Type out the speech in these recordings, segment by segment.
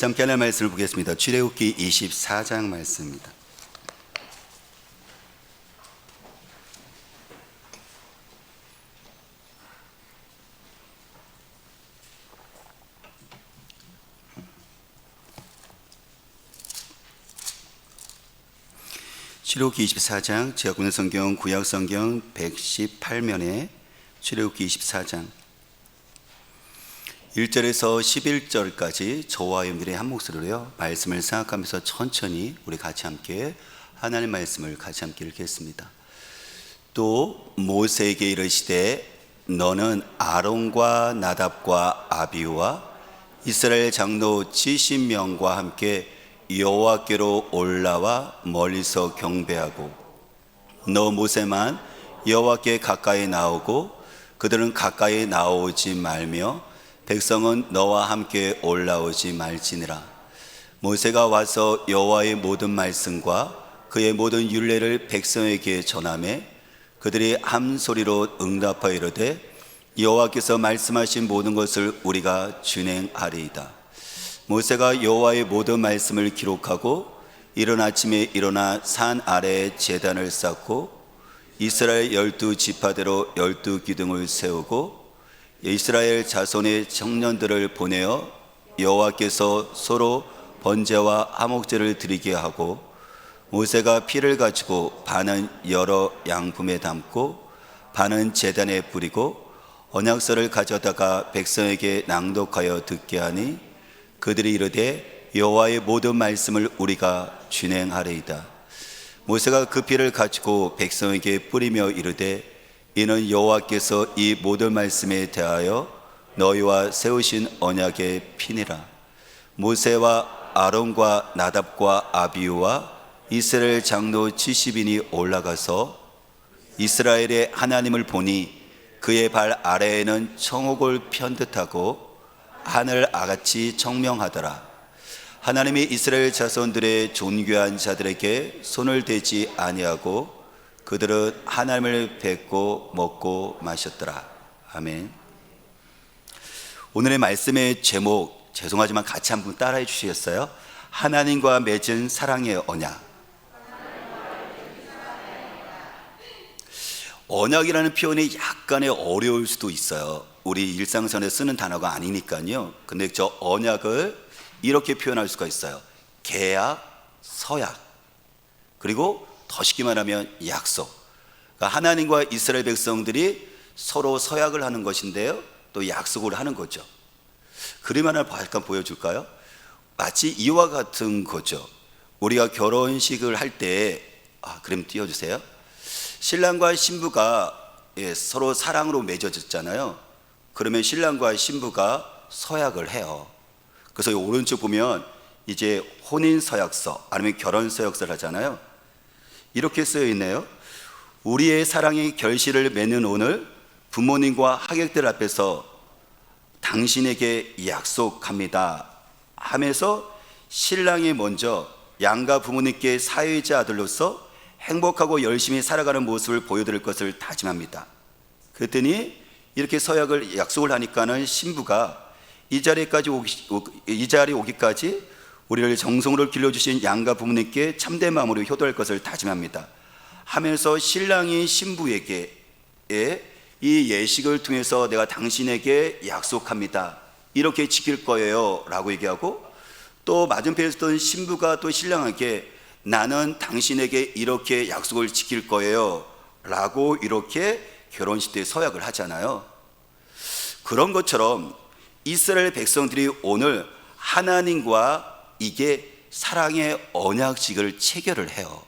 함께 하나님의 말씀을 보겠습니다. 출애굽기 24장 말씀입니다. 출애굽기 24장, 제가 구는 성경 구약 성경 118면에 출애굽기 24장 1절에서 11절까지 저와 여러분들의 한 목소리로요 말씀을 생각하면서 천천히 우리 같이 함께 하나님의 말씀을 같이 함께 읽겠습니다. 또 모세에게 이르시되 너는 아론과 나답과 아비후와 이스라엘 장로 70명과 함께 여호와께로 올라와 멀리서 경배하고 너 모세만 여호와께 가까이 나오고 그들은 가까이 나오지 말며 백성은 너와 함께 올라오지 말지니라. 모세가 와서 여호와의 모든 말씀과 그의 모든 율례를 백성에게 전하매 그들이 한 소리로 응답하여 이르되 여호와께서 말씀하신 모든 것을 우리가 준행하리이다. 모세가 여호와의 모든 말씀을 기록하고 이른 아침에 일어나 산 아래에 제단을 쌓고 이스라엘 12지파대로 12기둥을 세우고 이스라엘 자손의 청년들을 보내어 여호와께서 서로 번제와 화목제를 드리게 하고 모세가 피를 가지고 반은 여러 양품에 담고 반은 제단에 뿌리고 언약서를 가져다가 백성에게 낭독하여 듣게 하니 그들이 이르되 여호와의 모든 말씀을 우리가 준행하리이다. 모세가 그 피를 가지고 백성에게 뿌리며 이르되 이는 여호와께서 이 모든 말씀에 대하여 너희와 세우신 언약의 피니라. 모세와 아론과 나답과 아비후와 이스라엘 장로 70인이 올라가서 이스라엘의 하나님을 보니 그의 발 아래에는 청옥을 편듯하고 하늘 아같이 청명하더라. 하나님이 이스라엘 자손들의 존귀한 자들에게 손을 대지 아니하고 그들은 하나님을 뵙고 먹고 마셨더라. 아멘. 오늘의 말씀의 제목, 죄송하지만 같이 한번 따라해 주시겠어요? 하나님과 맺은 사랑의 언약. 언약이라는 표현이 약간의 어려울 수도 있어요. 우리 일상생활에 쓰는 단어가 아니니까요. 근데 저 언약을 이렇게 표현할 수가 있어요. 계약, 서약, 그리고 더 쉽게 말하면 약속. 그러니까 하나님과 이스라엘 백성들이 서로 서약을 하는 것인데요, 또 약속을 하는 거죠. 그림 하나 잠깐 보여줄까요? 마치 이와 같은 거죠. 우리가 결혼식을 할 때, 그림 띄워주세요. 신랑과 신부가 서로 사랑으로 맺어졌잖아요. 그러면 신랑과 신부가 서약을 해요. 그래서 오른쪽 보면 이제 혼인서약서 아니면 결혼서약서를 하잖아요. 이렇게 쓰여 있네요. 우리의 사랑의 결실을 맺는 오늘 부모님과 하객들 앞에서 당신에게 약속합니다 하면서 신랑이 먼저 양가 부모님께 사회자 아들로서 행복하고 열심히 살아가는 모습을 보여드릴 것을 다짐합니다. 그랬더니 이렇게 서약을 약속을 하니까는 신부가 이 자리에 오기까지 우리를 정성으로 길러주신 양가 부모님께 참된 마음으로 효도할 것을 다짐합니다 하면서 신랑이 신부에게 이 예식을 통해서 내가 당신에게 약속합니다, 이렇게 지킬 거예요 라고 얘기하고, 또 맞은편에 있던 신부가 또 신랑에게 나는 당신에게 이렇게 약속을 지킬 거예요 라고 이렇게 결혼식 때 서약을 하잖아요. 그런 것처럼 이스라엘 백성들이 오늘 하나님과 이게 사랑의 언약식을 체결을 해요.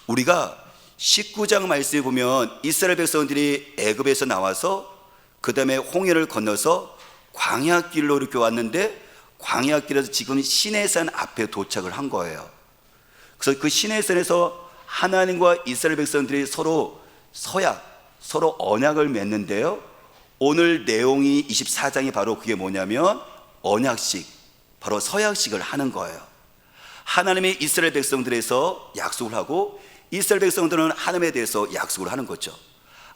우리가 19장 말씀에 보면 이스라엘 백성들이 애굽에서 나와서 그 다음에 홍해를 건너서 광야길로 이렇게 왔는데 광야길에서 지금 시내산 앞에 도착을 한 거예요. 그래서 그 시내산에서 하나님과 이스라엘 백성들이 서로 서약, 서로 언약을 맺는데요, 오늘 내용이 24장이 바로 그게 뭐냐면 언약식, 바로 서약식을 하는 거예요. 하나님이 이스라엘 백성들에서 약속을 하고 이스라엘 백성들은 하나님에 대해서 약속을 하는 거죠.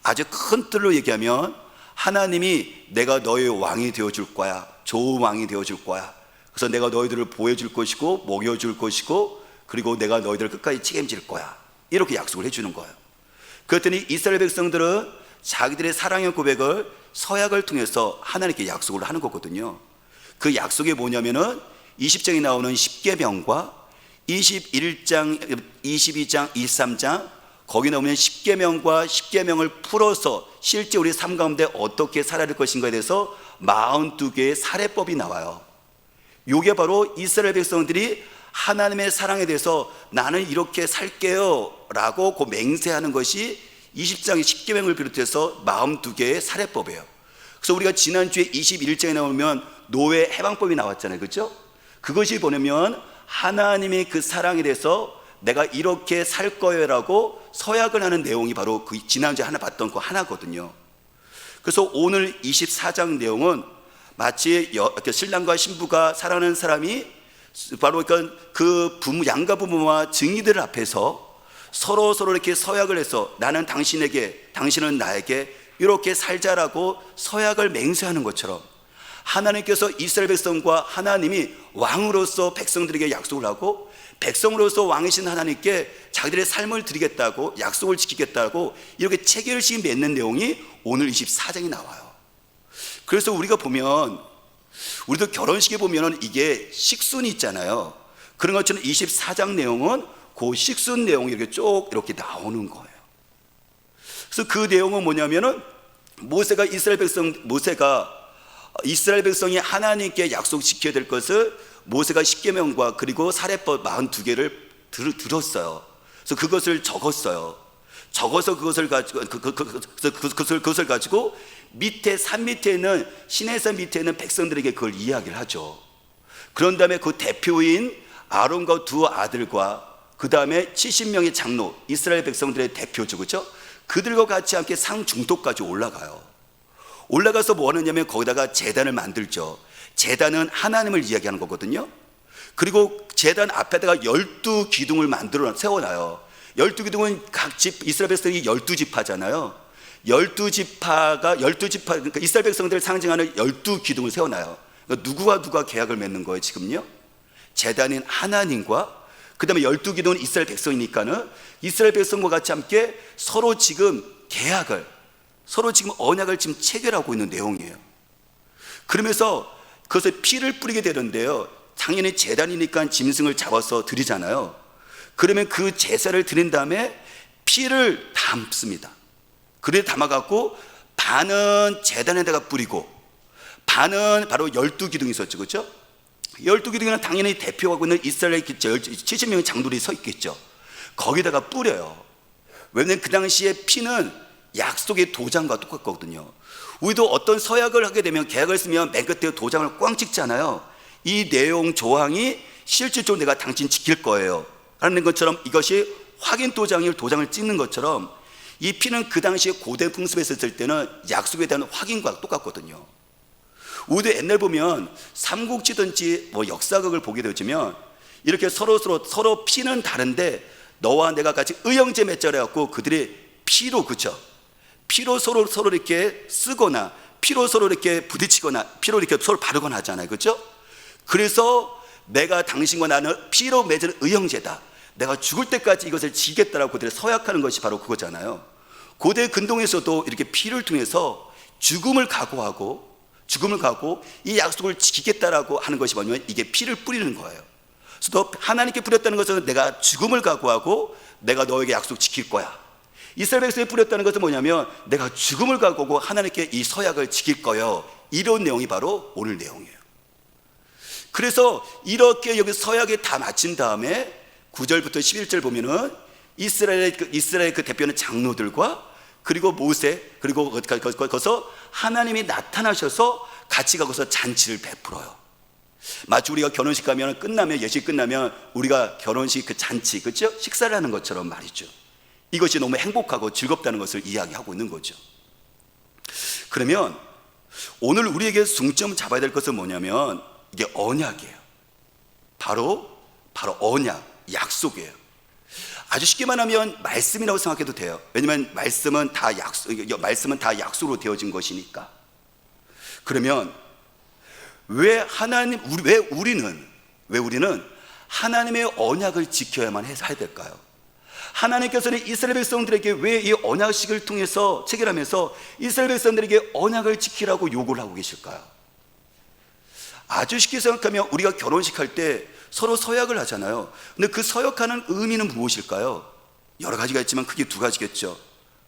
아주 큰 틀로 얘기하면 하나님이 내가 너의 왕이 되어줄 거야, 좋은 왕이 되어줄 거야, 그래서 내가 너희들을 보호해줄 것이고 먹여줄 것이고 그리고 내가 너희들을 끝까지 책임질 거야. 이렇게 약속을 해주는 거예요. 그랬더니 이스라엘 백성들은 자기들의 사랑의 고백을 서약을 통해서 하나님께 약속을 하는 거거든요. 그 약속이 뭐냐면은 20장에 나오는 십계명과 21장, 22장, 23장 거기 나오면 십계명과 십계명을 풀어서 실제 우리 삶 가운데 어떻게 살아야 할 것인가에 대해서 42개의 사례법이 나와요. 이게 바로 이스라엘 백성들이 하나님의 사랑에 대해서 나는 이렇게 살게요 라고 그 맹세하는 것이 20장의 십계명을 비롯해서 42개의 사례법이에요. 그래서 우리가 지난주에 21장에 나오면 노예 해방법이 나왔잖아요. 그렇죠? 그것이 보면 하나님의 그 사랑에 대해서 내가 이렇게 살 거예요 라고 서약을 하는 내용이 바로 그 지난주에 하나 봤던 그 하나거든요. 그래서 오늘 24장 내용은 마치 신랑과 신부가 사랑하는 사람이 바로 그 부모, 양가 부모와 증인들 앞에서 서로 이렇게 서약을 해서 나는 당신에게, 당신은 나에게 이렇게 살자라고 서약을 맹세하는 것처럼 하나님께서 이스라엘 백성과 하나님이 왕으로서 백성들에게 약속을 하고 백성으로서 왕이신 하나님께 자기들의 삶을 드리겠다고 약속을 지키겠다고 이렇게 체결식 맺는 내용이 오늘 24장에 나와요. 그래서 우리가 보면 우리도 결혼식에 보면 이게 식순이 있잖아요. 그런 것처럼 24장 내용은 그 식순 내용이 이렇게 쭉 이렇게 나오는 거예요. 그래서 그 내용은 뭐냐면은 모세가 이스라엘 백성이 하나님께 약속 지켜야 될 것을 모세가 십계명과 그리고 사례법 42개를 들었어요. 그래서 그것을 적었어요. 적어서 그것을 가지고 밑에 산 밑에 있는 시내산 밑에 있는 백성들에게 그걸 이야기를 하죠. 그런 다음에 그 대표인 아론과 두 아들과 그 다음에 70명의 장로, 이스라엘 백성들의 대표죠, 그렇죠? 그들과 같이 함께 상 중턱까지 올라가요. 올라가서 뭐 하느냐면 거기다가 제단을 만들죠. 제단은 하나님을 이야기하는 거거든요. 그리고 제단 앞에다가 12기둥을 만들어 세워놔요. 12기둥은 각 집, 이스라엘 백성이 12지파잖아요. 12지파, 그러니까 이스라엘 백성들을 상징하는 12기둥을 세워놔요. 그러니까 누가 계약을 맺는 거예요, 지금요? 제단인 하나님과 그 다음에 12기둥은 이스라엘 백성이니까는 이스라엘 백성과 같이 함께 서로 지금 언약을 지금 체결하고 있는 내용이에요. 그러면서 그것을 피를 뿌리게 되는데요. 당연히 제단이니까 짐승을 잡아서 드리잖아요. 그러면 그 제사를 드린 다음에 피를 담습니다. 그래 담아갖고 반은 제단에다가 뿌리고 반은 바로 12기둥이 있었죠. 그렇죠? 12기둥은 당연히 대표하고 있는 이스라엘 70명의 장로들이 서 있겠죠. 거기다가 뿌려요. 왜냐하면 그 당시에 피는 약속의 도장과 똑같거든요. 우리도 어떤 서약을 하게 되면 계약을 쓰면 맨 끝에 도장을 꽝 찍잖아요. 이 내용 조항이 실질적으로 내가 당신 지킬 거예요 라는 것처럼 이것이 확인 도장을 찍는 것처럼 이 피는 그 당시에 고대 풍습에 있었을 때는 약속에 대한 확인과 똑같거든요. 우리도 옛날 보면 삼국지든지 뭐 역사극을 보게 되면 이렇게 서로 피는 다른데 너와 내가 같이 의형제 맺자래 갖고 그들이 피로, 그쵸? 피로 서로 이렇게 쓰거나 피로 서로 이렇게 부딪히거나 피로 이렇게 서로 바르거나 하잖아요. 그렇죠? 그래서 내가 당신과 나는 피로 맺은 의형제다. 내가 죽을 때까지 이것을 지겠다라고 그들이 서약하는 것이 바로 그거잖아요. 고대 근동에서도 이렇게 피를 통해서 죽음을 각오하고 이 약속을 지키겠다라고 하는 것이 뭐냐면 이게 피를 뿌리는 거예요. 그래서 너 하나님께 뿌렸다는 것은 내가 죽음을 각오하고 내가 너에게 약속 지킬 거야. 이스라엘 백성에 뿌렸다는 것은 뭐냐면 내가 죽음을 각오하고 하나님께 이 서약을 지킬 거예요. 이런 내용이 바로 오늘 내용이에요. 그래서 이렇게 여기 서약에 다 마친 다음에 9절부터 11절 보면은 이스라엘 그 대표는 장로들과 그리고 모세 그리고 거기서 하나님이 나타나셔서 같이 가고서 잔치를 베풀어요. 마치 우리가 결혼식 가면 끝나면 예식 끝나면 우리가 결혼식 그 잔치, 그렇죠? 식사를 하는 것처럼 말이죠. 이것이 너무 행복하고 즐겁다는 것을 이야기하고 있는 거죠. 그러면 오늘 우리에게 중점 잡아야 될 것은 뭐냐면 이게 언약이에요. 바로 언약, 약속이에요. 아주 쉽게 말하면 말씀이라고 생각해도 돼요. 왜냐하면 말씀은 다 약속으로 되어진 것이니까. 그러면 왜 우리는 하나님의 언약을 지켜야만 해야 될까요? 하나님께서는 이스라엘 백성들에게 왜 이 언약식을 통해서 체결하면서 이스라엘 백성들에게 언약을 지키라고 요구를 하고 계실까요? 아주 쉽게 생각하면 우리가 결혼식 할 때 서로 서약을 하잖아요. 근데 그 서약하는 의미는 무엇일까요? 여러 가지가 있지만 크게 두 가지겠죠.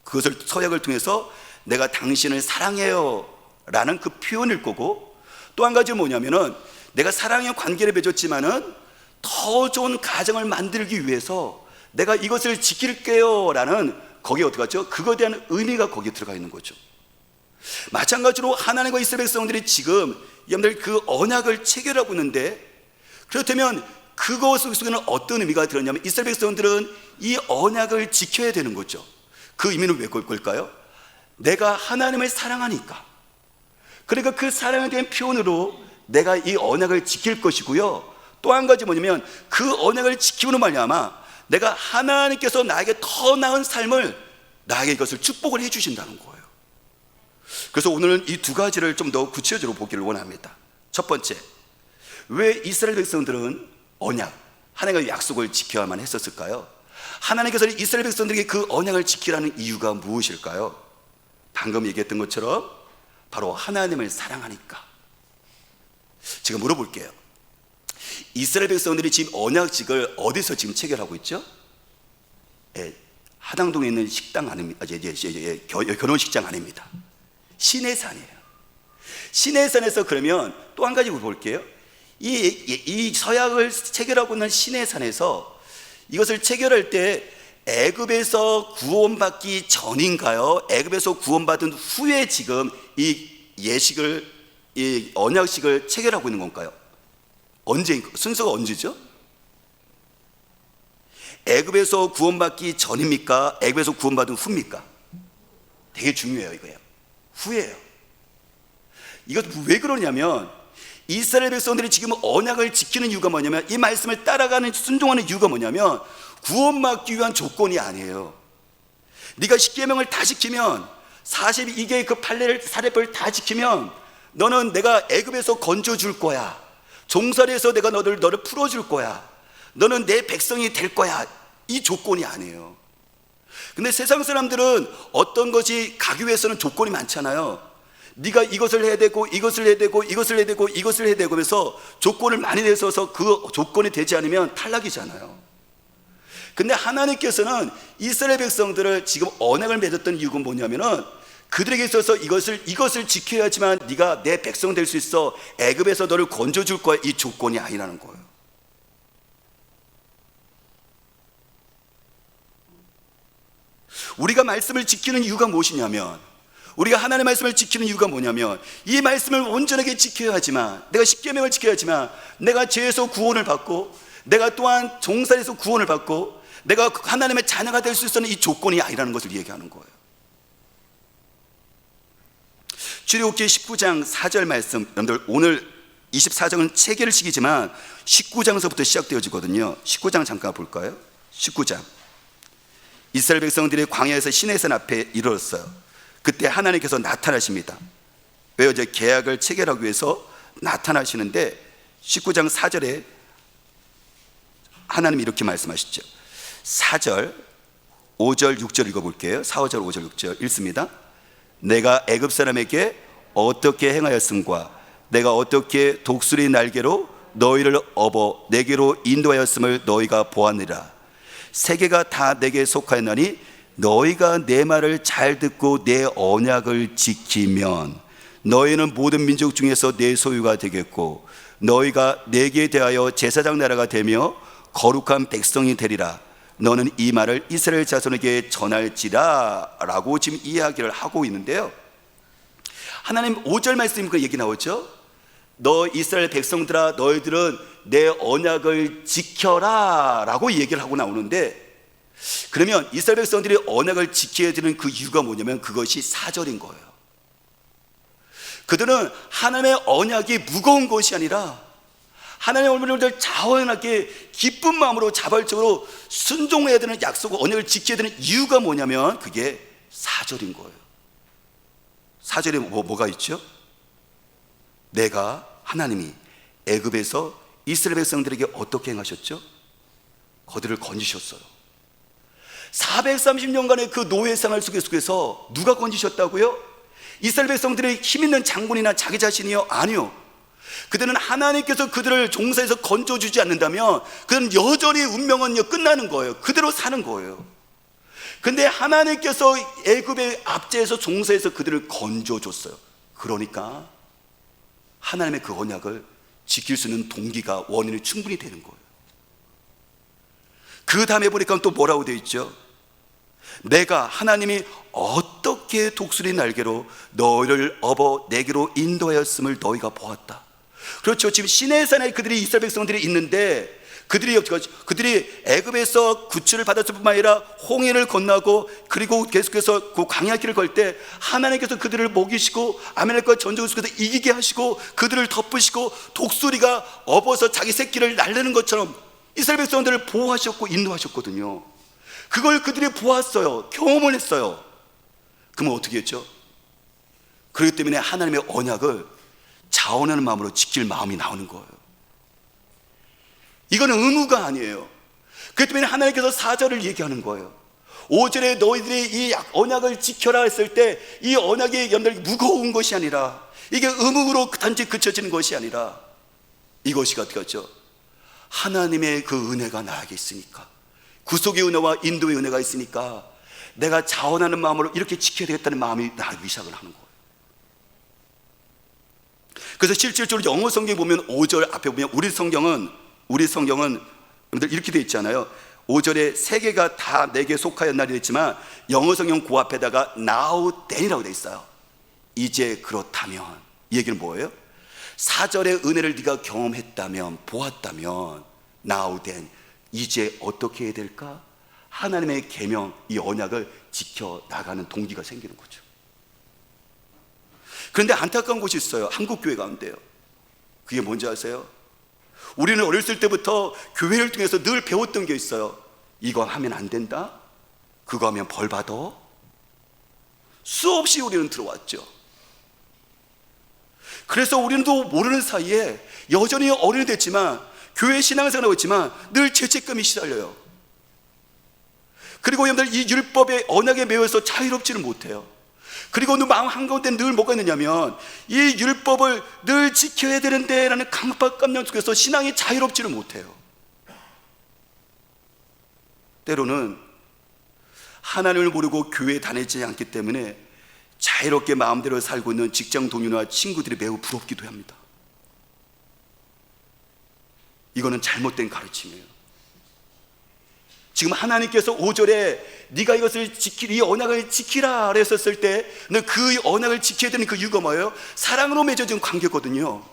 그것을 서약을 통해서 내가 당신을 사랑해요 라는 그 표현일 거고, 또 한 가지는 뭐냐면은 내가 사랑의 관계를 맺었지만은 더 좋은 가정을 만들기 위해서 내가 이것을 지킬게요 라는, 거기에 어떻게 하죠? 그거에 대한 의미가 거기에 들어가 있는 거죠. 마찬가지로 하나님과 이스라엘 백성들이 지금 여러분들 그 언약을 체결하고 있는데, 그렇다면 그것 속에는 어떤 의미가 들었냐면 이스라엘 백성들은 이 언약을 지켜야 되는 거죠. 그 의미는 왜 그럴까요? 내가 하나님을 사랑하니까. 그러니까 그 사랑에 대한 표현으로 내가 이 언약을 지킬 것이고요, 또 한 가지 뭐냐면 그 언약을 지키는 말미암아 내가 하나님께서 나에게 더 나은 삶을, 나에게 이것을 축복을 해주신다는 거예요. 그래서 오늘은 이 두 가지를 좀 더 구체적으로 보기를 원합니다. 첫 번째, 왜 이스라엘 백성들은 언약, 하나님의 약속을 지켜야만 했었을까요? 하나님께서는 이스라엘 백성들에게 그 언약을 지키라는 이유가 무엇일까요? 방금 얘기했던 것처럼 바로 하나님을 사랑하니까. 제가 물어볼게요. 이스라엘 백성들이 지금 언약식을 어디서 지금 체결하고 있죠? 하당동에 있는 식당 아닙니다. 결혼식장 아닙니다. 시내산이에요. 시내산에서, 그러면 또 한 가지 볼게요. 이 서약을 체결하고 있는 시내산에서 이것을 체결할 때 애굽에서 구원받기 전인가요? 애굽에서 구원받은 후에 지금 이 예식을, 이 언약식을 체결하고 있는 건가요? 순서가 언제죠? 애굽에서 구원받기 전입니까? 애굽에서 구원받은 후입니까? 되게 중요해요. 이거예요. 후예요. 이것 왜 그러냐면 이스라엘 백성들이 지금 언약을 지키는 이유가 뭐냐면, 이 말씀을 따라가는, 순종하는 이유가 뭐냐면 구원받기 위한 조건이 아니에요. 네가 십계명을 다 지키면, 42개의 그 판례를, 사례법을 다 지키면 너는 내가 애굽에서 건져줄 거야, 종살이에서 내가 너를 풀어줄 거야, 너는 내 백성이 될 거야, 이 조건이 아니에요. 근데 세상 사람들은 어떤 것이 가기 위해서는 조건이 많잖아요. 네가 이것을 해야 되고 이것을 해야 되고 이것을 해야 되고 이것을 해야 되고 해서 조건을 많이 내서서 그 조건이 되지 않으면 탈락이잖아요. 근데 하나님께서는 이스라엘 백성들을 지금 언약을 맺었던 이유가 뭐냐면은 그들에게 있어서 이것을 지켜야지만 네가 내 백성 될 수 있어, 애굽에서 너를 건져줄 거야, 이 조건이 아니라는 거예요. 우리가 말씀을 지키는 이유가 무엇이냐면, 우리가 하나님의 말씀을 지키는 이유가 뭐냐면, 이 말씀을 온전하게 지켜야 하지만, 내가 십계명을 지켜야 하지만 내가 죄에서 구원을 받고, 내가 또한 종살이에서 구원을 받고, 내가 하나님의 자녀가 될 수 있는 이 조건이 아니라는 것을 얘기하는 거예요. 출애굽기 19장 4절 말씀, 여러분들 오늘 24장은 체결식이지만 19장서부터 시작되어지거든요. 19장 잠깐 볼까요? 19장. 이스라엘 백성들이 광야에서 시내산 앞에 이르렀어요. 그때 하나님께서 나타나십니다. 왜요? 이제 계약을 체결하기 위해서 나타나시는데 19장 4절에 하나님이 이렇게 말씀하시죠. 4절, 5절, 6절 읽어볼게요. 4, 5절, 5절, 6절 읽습니다. 내가 애굽 사람에게 어떻게 행하였음과 내가 어떻게 독수리 날개로 너희를 업어 내게로 인도하였음을 너희가 보았느니라. 세계가 다 내게 속하였나니 너희가 내 말을 잘 듣고 내 언약을 지키면 너희는 모든 민족 중에서 내 소유가 되겠고 너희가 내게 대하여 제사장 나라가 되며 거룩한 백성이 되리라. 너는 이 말을 이스라엘 자손에게 전할지라 라고 지금 이야기를 하고 있는데요, 하나님 5절 말씀에 그 얘기 나오죠. 너 이스라엘 백성들아, 너희들은 내 언약을 지켜라 라고 얘기를 하고 나오는데, 그러면 이스라엘 백성들이 언약을 지켜야 되는 그 이유가 뭐냐면 그것이 4절인 거예요. 그들은 하나님의 언약이 무거운 것이 아니라 하나님의 언약을 자원하게 기쁜 마음으로 자발적으로 순종해야 되는 약속과 언약을 지켜야 되는 이유가 뭐냐면 그게 4절인 거예요. 4절에 뭐가 있죠? 내가 하나님이 애굽에서 이스라엘 백성들에게 어떻게 행하셨죠? 그들을 건지셨어요. 430년간의 그 노예 생활 속에서 누가 건지셨다고요? 이스라엘 백성들의 힘 있는 장군이나 자기 자신이요? 아니요. 그들은 하나님께서 그들을 종사에서 건져주지 않는다면 그들은 여전히 운명은 끝나는 거예요. 그대로 사는 거예요. 근데 하나님께서 애굽의 압제에서 종사에서 그들을 건져줬어요. 그러니까 하나님의 그 언약을 지킬 수 있는 동기가, 원인이 충분히 되는 거예요. 그 다음에 보니까 또 뭐라고 되어 있죠? 내가, 하나님이 어떻게 독수리 날개로 너희를 업어 내게로 인도하였음을 너희가 보았다. 그렇죠. 지금 시내산에 그들이, 이스라엘 백성들이 있는데 그들이 애굽에서 구출을 받았을 뿐만 아니라 홍해를 건너고 그리고 계속해서 그 광야길을 걸 때 하나님께서 그들을 먹이시고 아말렉과 전쟁을 속에서 이기게 하시고 그들을 덮으시고 독수리가 업어서 자기 새끼를 날르는 것처럼 이스라엘 백성들을 보호하셨고 인도하셨거든요. 그걸 그들이 보았어요. 경험을 했어요. 그러면 어떻게 했죠? 그렇기 때문에 하나님의 언약을 자원하는 마음으로 지킬 마음이 나오는 거예요. 이거는 의무가 아니에요. 그렇기 때문에 하나님께서 4절을 얘기하는 거예요. 5절에 너희들이 이 언약을 지켜라 했을 때 이 언약의 연달이 무거운 것이 아니라, 이게 의무로 단지 그쳐지는 것이 아니라, 이것이 어떻게 하죠? 하나님의 그 은혜가 나에게 있으니까, 구속의 은혜와 인도의 은혜가 있으니까 내가 자원하는 마음으로 이렇게 지켜야 되겠다는 마음이 나기 시작을 하는 거예요. 그래서 실질적으로 영어 성경 보면 5절 앞에 보면 우리 성경은 여러분들 이렇게 되어 있잖아요. 5절에 세 개가 다 내게 속하였나니 했지만 영어 성경 그 앞에다가 now then이라고 되어 있어요. 이제 그렇다면, 이 얘기는 뭐예요? 4절의 은혜를 네가 경험했다면, 보았다면 now then, 이제 어떻게 해야 될까? 하나님의 계명, 이 언약을 지켜나가는 동기가 생기는 거죠. 그런데 안타까운 것이 있어요. 한국 교회 가운데요. 그게 뭔지 아세요? 우리는 어렸을 때부터 교회를 통해서 늘 배웠던 게 있어요. 이거 하면 안 된다, 그거 하면 벌 받아. 수없이 우리는 들어왔죠. 그래서 우리는 또 모르는 사이에 여전히 어른이 됐지만, 교회 신앙생활하고 있지만 늘 죄책감이 시달려요. 그리고 여러분들 이 율법의 언약에 매여서 자유롭지는 못해요. 그리고 마음 한가운데 늘 뭐가 있느냐면, 이 율법을 늘 지켜야 되는데 라는 강박감정 속에서 신앙이 자유롭지는 못해요. 때로는 하나님을 모르고 교회에 다니지 않기 때문에 자유롭게 마음대로 살고 있는 직장 동료나 친구들이 매우 부럽기도 합니다. 이거는 잘못된 가르침이에요. 지금 하나님께서 5절에 네가 이것을 지키리, 이 언약을 지키라 그랬었을 때 그 언약을 지켜야 되는 그 이유가 뭐예요? 사랑으로 맺어진 관계거든요.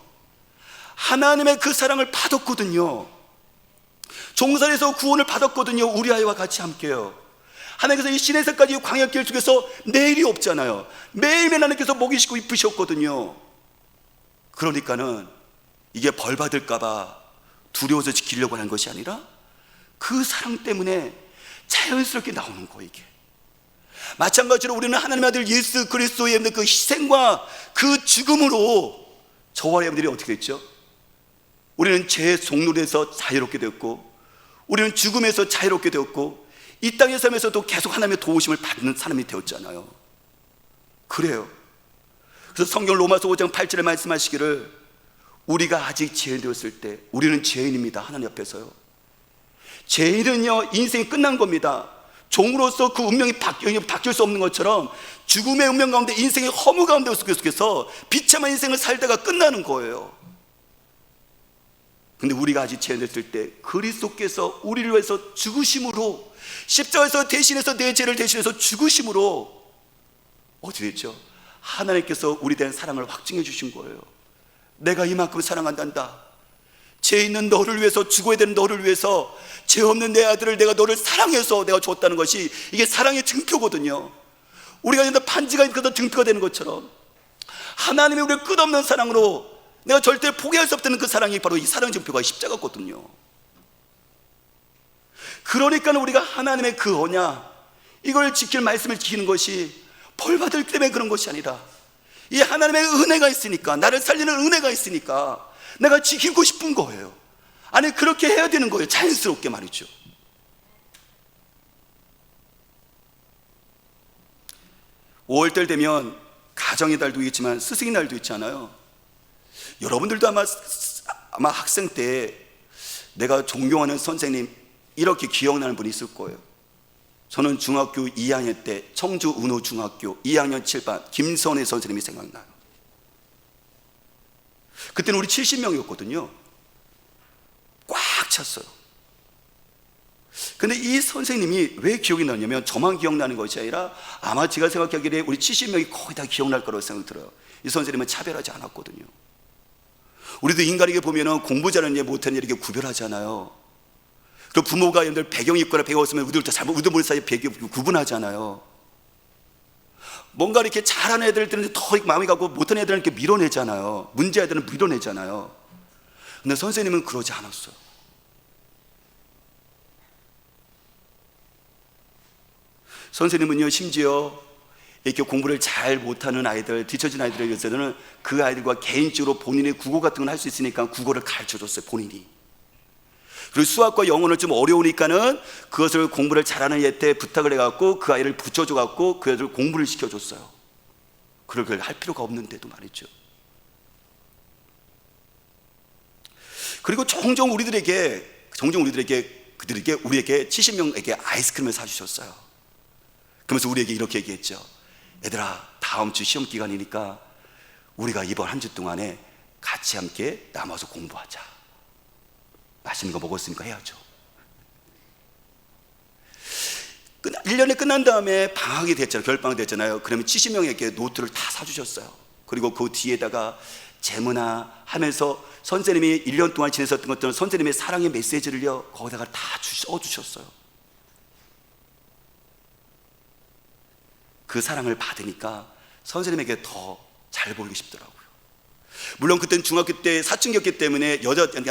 하나님의 그 사랑을 받았거든요. 종살에서 구원을 받았거든요. 우리아이와 같이 함께요. 하나님께서 이 시내산까지 광야길 속에서 내일이 없잖아요. 매일매일 하나님께서 먹이시고 입히셨거든요. 그러니까는 이게 벌 받을까봐 두려워서 지키려고 하는 것이 아니라 그 사랑 때문에 자연스럽게 나오는 거예요. 이게 마찬가지로 우리는 하나님의 아들 예수 그리스도의 그 희생과 그 죽음으로 저와 여러분들이 어떻게 됐죠? 우리는 죄의 속노래에서 자유롭게 되었고, 우리는 죽음에서 자유롭게 되었고, 이 땅의 삶에서도 계속 하나님의 도우심을 받는 사람이 되었잖아요. 그래요. 그래서 성경 로마서 5장 8절에 말씀하시기를, 우리가 아직 죄인 되었을 때, 우리는 죄인입니다. 하나님 앞에서요. 죄인은요, 인생이 끝난 겁니다. 종으로서 그 운명이 바뀔 수 없는 것처럼 죽음의 운명 가운데, 인생의 허무 가운데 속에서 비참한 인생을 살다가 끝나는 거예요. 근데 우리가 아직 죄인 됐을 때 그리스도께서 우리를 위해서 죽으심으로, 십자가에서 대신해서 내 죄를 대신해서 죽으심으로 어떻게 됐죠? 하나님께서 우리에 대한 사랑을 확증해 주신 거예요. 내가 이만큼 사랑한단다. 죄 있는 너를 위해서, 죽어야 되는 너를 위해서, 죄 없는 내 아들을 내가 너를 사랑해서 내가 줬다는 것이, 이게 사랑의 증표거든요. 우리가 있는 반지가 있어서 증표가 되는 것처럼 하나님이 우리를 끝없는 사랑으로, 내가 절대 포기할 수 없다는 그 사랑이 바로 이 사랑 증표가 십자가거든요. 그러니까 우리가 하나님의 그 언약, 이걸 지킬 말씀을 지키는 것이 벌 받을 때문에 그런 것이 아니라, 이 하나님의 은혜가 있으니까, 나를 살리는 은혜가 있으니까 내가 지키고 싶은 거예요. 아니, 그렇게 해야 되는 거예요. 자연스럽게 말이죠. 5월달 되면 가정의 달도 있지만 스승의 날도 있잖아요. 여러분들도 아마 학생 때 내가 존경하는 선생님 이렇게 기억나는 분이 있을 거예요. 저는 중학교 2학년 때 청주 은호중학교 2학년 7반 김선혜 선생님이 생각나요. 그때는 우리 70명이었거든요. 꽉 찼어요. 근데 이 선생님이 왜 기억이 나냐면, 저만 기억나는 것이 아니라 아마 제가 생각하기에 우리 70명이 거의 다 기억날 거라고 생각이 들어요. 이 선생님은 차별하지 않았거든요. 우리도 인간에게 보면은 공부 잘하는 애 못하는 애 이렇게 구별하잖아요. 그 부모가 여러분들 배경이 있거나 배가 없으면 우리도 잘못 우리도 모르는 사이에 배경 구분하잖아요. 뭔가 이렇게 잘하는 애들은 더 마음이 가고 못하는 애들은 이렇게 밀어내잖아요. 문제 애들은 밀어내잖아요. 근데 선생님은 그러지 않았어요. 선생님은요, 심지어 이렇게 공부를 잘 못하는 아이들, 뒤처진 아이들에 대해서는 그 아이들과 개인적으로 본인의 국어 같은 걸 할 수 있으니까 국어를 가르쳐줬어요, 본인이. 그리고 수학과 영어는 좀 어려우니까는 그것을 공부를 잘하는 애한테 부탁을 해갖고 그 아이를 붙여줘갖고 그 애들 공부를 시켜줬어요. 그걸 할 필요가 없는데도 말이죠. 그리고 종종 우리에게 우리에게 70명에게 아이스크림을 사주셨어요. 그러면서 우리에게 이렇게 얘기했죠. 얘들아, 다음 주 시험 기간이니까 우리가 이번 한 주 동안에 같이 함께 남아서 공부하자. 맛있는 거 먹었으니까 해야죠. 1년이 끝난 다음에 방학이 됐잖아요. 겨울방학이 됐잖아요. 그러면 70명에게 노트를 다 사주셨어요. 그리고 그 뒤에다가 제문화 하면서 선생님이 1년 동안 지냈었던 것들은 선생님의 사랑의 메시지를요, 거기다가 다 써주셨어요. 그 사랑을 받으니까 선생님에게 더 잘 보이고 싶더라고요. 물론 그때는 중학교 때 사춘기였기 때문에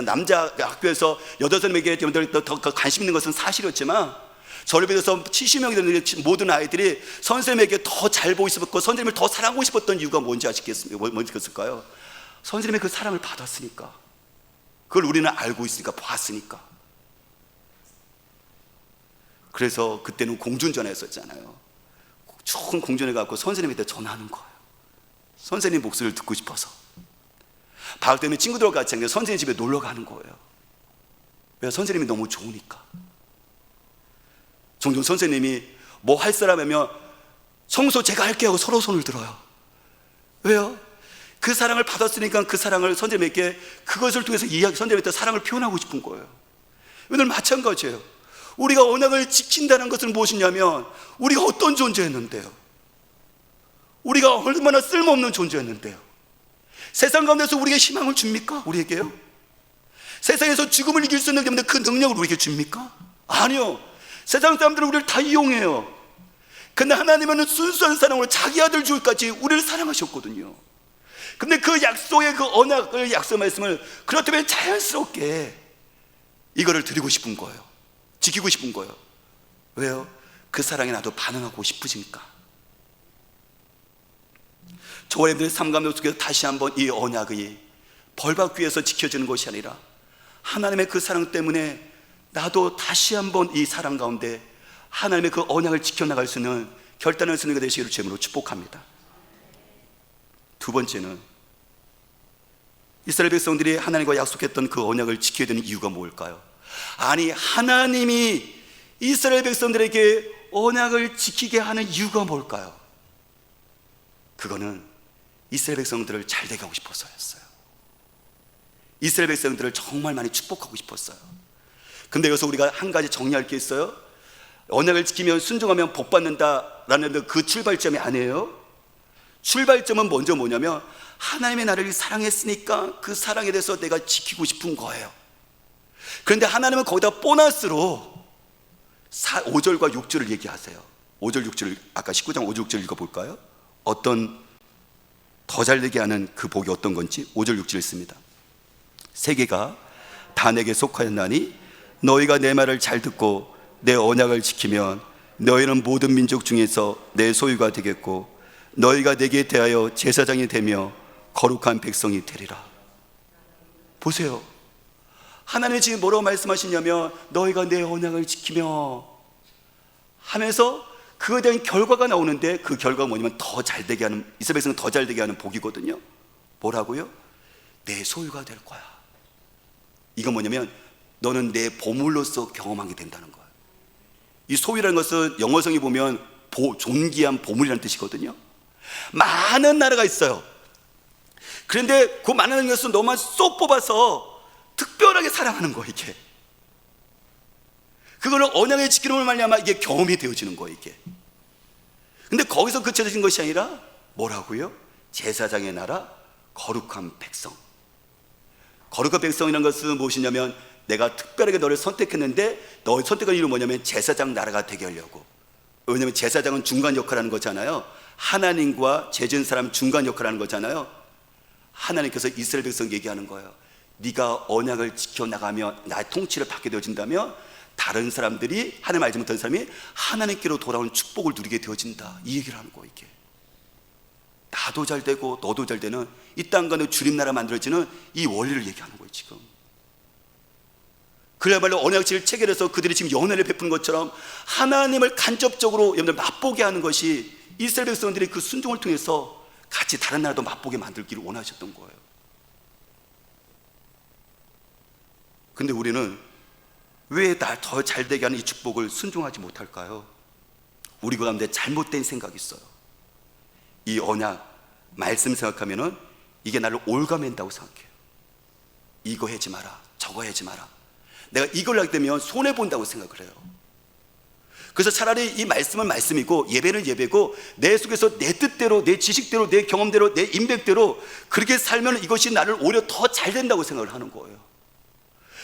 남자 학교에서 여자 선생님에게 더 관심 있는 것은 사실이었지만, 저를 비롯해서 70명이 되는 모든 아이들이 선생님에게 더 잘 보이고 싶었고 선생님을 더 사랑하고 싶었던 이유가 뭔지 아시겠을까요? 선생님의 그 사랑을 받았으니까. 그걸 우리는 알고 있으니까, 봤으니까. 그래서 그때는 공중전화였었잖아요. 좋은 공전에 갖고 선생님한테 전화하는 거예요. 선생님 목소리를 듣고 싶어서. 방학 때문에 친구들과 같이 선생님 집에 놀러 가는 거예요. 왜? 선생님이 너무 좋으니까. 종종 선생님이 뭐 할 사람 하면 청소 제가 할게요 하고 서로 손을 들어요. 왜요? 그 사랑을 받았으니까 그 사랑을 선생님에게, 그것을 통해서 선생님한테 사랑을 표현하고 싶은 거예요. 오늘 마찬가지예요. 우리가 언약을 지킨다는 것은 무엇이냐면, 우리가 어떤 존재였는데요? 우리가 얼마나 쓸모없는 존재였는데요? 세상 가운데서 우리에게 희망을 줍니까? 우리에게요? 세상에서 죽음을 이길 수 있는 그 능력을 우리에게 줍니까? 아니요. 세상 사람들은 우리를 다 이용해요. 근데 하나님은 순수한 사랑으로 자기 아들 주기까지 우리를 사랑하셨거든요. 근데 그 약속의 그 언약을, 약속 말씀을 그렇다면 자연스럽게 이거를 드리고 싶은 거예요. 지키고 싶은 거예요. 왜요? 그 사랑에 나도 반응하고 싶으시니까. 저와 여러분들의 삶 가운데 속에서 다시 한번 이 언약이 벌받기 위해서 지켜지는 것이 아니라, 하나님의 그 사랑 때문에 나도 다시 한번 이 사랑 가운데 하나님의 그 언약을 지켜나갈 수 있는 결단을 쓰는 게 되시기를 주님으로 축복합니다. 두 번째는, 이스라엘 백성들이 하나님과 약속했던 그 언약을 지켜야 되는 이유가 뭘까요? 아니, 하나님이 이스라엘 백성들에게 언약을 지키게 하는 이유가 뭘까요? 그거는 이스라엘 백성들을 잘되게 하고 싶어서였어요. 이스라엘 백성들을 정말 많이 축복하고 싶었어요. 근데 여기서 우리가 한 가지 정리할 게 있어요. 언약을 지키면, 순종하면 복 받는다라는 그 출발점이 아니에요. 출발점은 먼저 뭐냐면, 하나님의 나를 사랑했으니까 그 사랑에 대해서 내가 지키고 싶은 거예요. 그런데 하나님은 거기다 보너스로 5절과 6절을 얘기하세요. 5절 6절을, 아까 19장 5절 6절 읽어볼까요? 어떤 더 잘되게 하는 그 복이 어떤 건지 5절 6절 있습니다. 세계가 다 내게 속하였나니 너희가 내 말을 잘 듣고 내 언약을 지키면 너희는 모든 민족 중에서 내 소유가 되겠고 너희가 내게 대하여 제사장이 되며 거룩한 백성이 되리라. 보세요. 하나님이 지금 뭐라고 말씀하시냐면 너희가 내 언약을 지키며 하면서 그거에 대한 결과가 나오는데, 그 결과가 뭐냐면 더 잘되게 하는, 이스라엘 백성은 더 잘되게 하는 복이거든요. 뭐라고요? 내 소유가 될 거야. 이건 뭐냐면 너는 내 보물로서 경험하게 된다는 거예요. 이 소유라는 것은 영어성에 보면 존귀한 보물이라는 뜻이거든요. 많은 나라가 있어요. 그런데 그 많은 것을 너만 쏙 뽑아서 특별하게 사랑하는 거예요. 이게 그거를 언약에 지키는 말미암아 이게 경험이 되어지는 거예요. 이게. 근데 거기서 그쳐진 것이 아니라 뭐라고요? 제사장의 나라, 거룩한 백성. 거룩한 백성이라는 것은 무엇이냐면 내가 특별하게 너를 선택했는데, 너를 선택한 이유는 뭐냐면 제사장 나라가 되게 하려고. 왜냐하면 제사장은 중간 역할을 하는 거잖아요. 하나님과 죄진 사람 중간 역할을 하는 거잖아요. 하나님께서 이스라엘 백성 얘기하는 거예요. 네가 언약을 지켜나가며 나의 통치를 받게 되어진다면 다른 사람들이, 하나님 알지 못하는 사람이 하나님께로 돌아오는 축복을 누리게 되어진다. 이 얘기를 하는 거예요. 이게 나도 잘 되고 너도 잘 되는 이 땅 가운데 주님 나라 만들어지는 이 원리를 얘기하는 거예요. 지금 그야말로 언약을 체결해서 그들이 지금 연회를 베푸는 것처럼 하나님을 간접적으로 여러분들 맛보게 하는 것이 이스라엘 백성들이 그 순종을 통해서 같이 다른 나라도 맛보게 만들기를 원하셨던 거예요. 근데 우리는 왜 날 더 잘되게 하는 이 축복을 순종하지 못할까요? 우리 가운데 잘못된 생각이 있어요. 이 언약, 말씀 생각하면은 이게 나를 올가맨다고 생각해요. 이거 하지 마라, 저거 하지 마라. 내가 이걸 하게 되면 손해본다고 생각을 해요. 그래서 차라리 이 말씀은 말씀이고 예배는 예배고 내 속에서 내 뜻대로, 내 지식대로, 내 경험대로, 내 인맥대로 그렇게 살면 이것이 나를 오히려 더 잘 된다고 생각을 하는 거예요.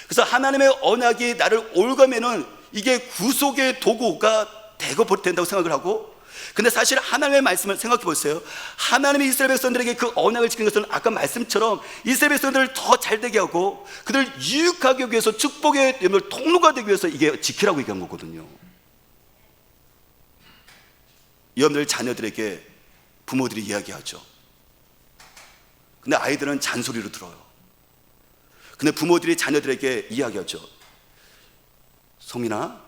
그래서 하나님의 언약이 나를 올가매는 이게 구속의 도구가 되고 된다고 생각을 하고, 근데 사실 하나님의 말씀을 생각해 보세요. 하나님이 이스라엘 백성들에게 그 언약을 지키는 것은 아까 말씀처럼 이스라엘 백성들을 더 잘되게 하고 그들을 유익하게 하기 위해서, 축복의 통로가 되기 위해서 이게 지키라고 얘기한 거거든요. 여러분들 자녀들에게 부모들이 이야기하죠. 근데 아이들은 잔소리로 들어요. 근데 부모들이 자녀들에게 이야기하죠. 성민아,